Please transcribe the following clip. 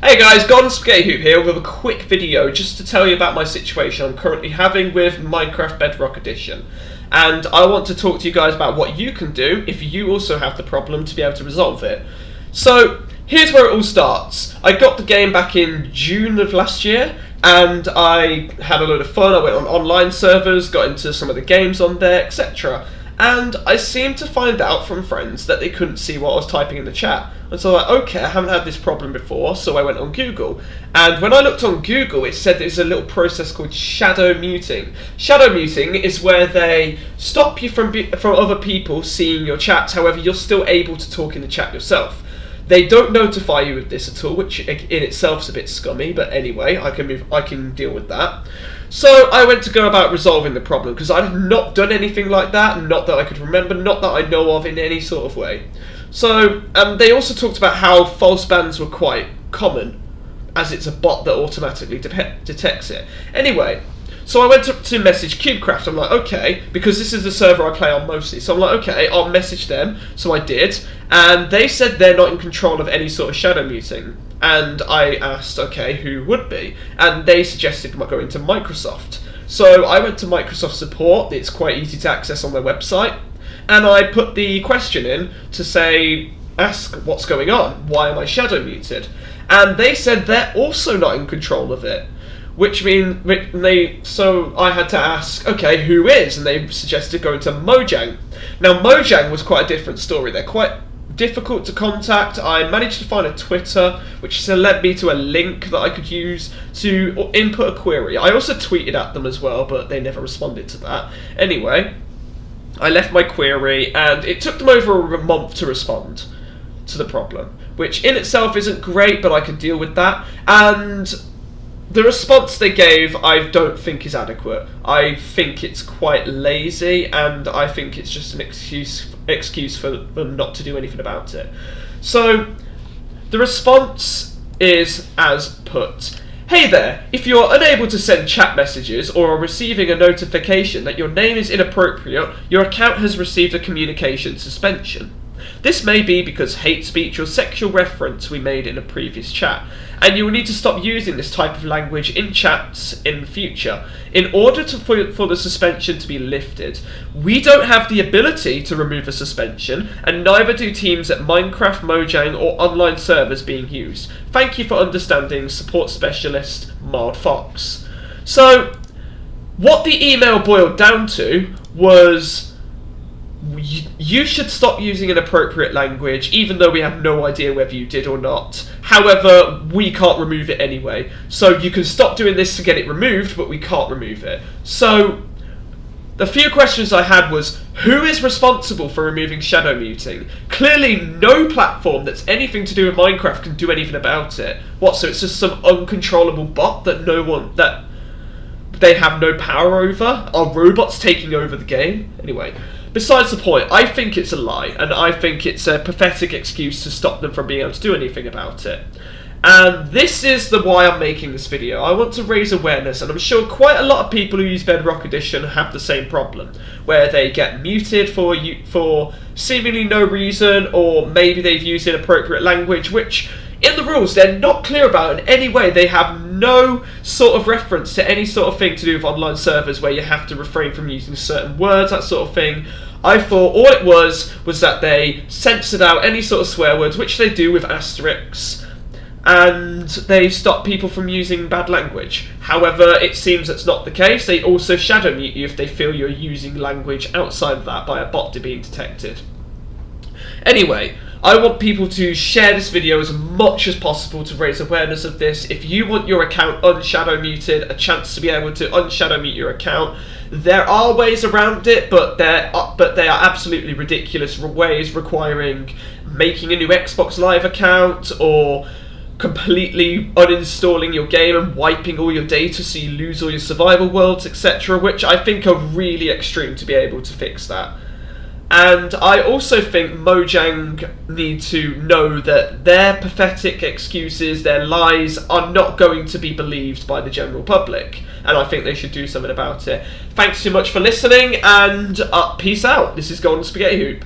Hey guys, GhSpaghetti here with a quick video just to tell you about my situation I'm currently having with Minecraft Bedrock Edition. And I want to talk to you guys about what you can do if you also have the problem to be able to resolve it. So, here's where it all starts. I got the game back in June of last year, and I had a load of fun. I went on online servers, got into some of the games on there, etc. And I seemed to find out from friends that they couldn't see what I was typing in the chat. And so I was like, okay, I haven't had this problem before, so I went on Google. And when I looked on Google, it said there's a little process called shadow muting. Shadow muting is where they stop you from other people seeing your chats, however, you're still able to talk in the chat yourself. They don't notify you of this at all, which in itself is a bit scummy, but anyway, I can deal with that. So I went to go about resolving the problem, because I have not done anything like that, not that I could remember, not that I know of in any sort of way. So they also talked about how false bans were quite common, as it's a bot that automatically detects it. Anyway, so I went to message CubeCraft. I'm like, okay, because this is the server I play on mostly. So I'm like, okay, I'll message them. So I did, and they said they're not in control of any sort of shadow muting. And I asked, okay, who would be? And they suggested going to Microsoft. So I went to Microsoft support. It's quite easy to access on their website. And I put the question in to say, ask what's going on? Why am I shadow muted? And they said they're also not in control of it. Which means, so I had to ask, okay, who is? And they suggested going to Mojang. Now, Mojang was quite a different story. They're quite difficult to contact. I managed to find a Twitter, which led me to a link that I could use to input a query. I also tweeted at them as well, but they never responded to that. Anyway, I left my query, and it took them over a month to respond to the problem, which in itself isn't great, but I could deal with that. And the response they gave, I don't think is adequate. I think it's quite lazy, and I think it's just an excuse for them not to do anything about it. So, the response is as put. Hey there, if you're unable to send chat messages or are receiving a notification that your name is inappropriate, your account has received a communication suspension. This may be because hate speech or sexual reference we made in a previous chat, and you will need to stop using this type of language in chats in the future in order for the suspension to be lifted. We don't have the ability to remove a suspension, and neither do teams at Minecraft, Mojang, or online servers being used. Thank you for understanding, support specialist Mild Fox. So, what the email boiled down to was, you should stop using inappropriate language, even though we have no idea whether you did or not. However, we can't remove it anyway. So you can stop doing this to get it removed, but we can't remove it. So, the few questions I had was, who is responsible for removing shadow muting? Clearly no platform that's anything to do with Minecraft can do anything about it. What, so it's just some uncontrollable bot that that they have no power over? Are robots taking over the game? Anyway, besides the point, I think it's a lie, and I think it's a pathetic excuse to stop them from being able to do anything about it. And this is why I'm making this video. I want to raise awareness, and I'm sure quite a lot of people who use Bedrock Edition have the same problem, where they get muted for seemingly no reason, or maybe they've used inappropriate language, which in the rules they're not clear about in any way. They have no sort of reference to any sort of thing to do with online servers where you have to refrain from using certain words, that sort of thing. I thought all it was that they censored out any sort of swear words, which they do with asterisks, and they stop people from using bad language. However, it seems that's not the case. They also shadow mute you if they feel you're using language outside of that by a bot being detected. Anyway, I want people to share this video as much as possible to raise awareness of this. If you want your account unshadow muted, a chance to be able to unshadow mute your account, there are ways around it, but they are absolutely ridiculous ways, requiring making a new Xbox Live account or completely uninstalling your game and wiping all your data so you lose all your survival worlds, etc., which I think are really extreme to be able to fix that. And I also think Mojang need to know that their pathetic excuses, their lies, are not going to be believed by the general public. And I think they should do something about it. Thanks so much for listening, and peace out. This is GhSpaghetti.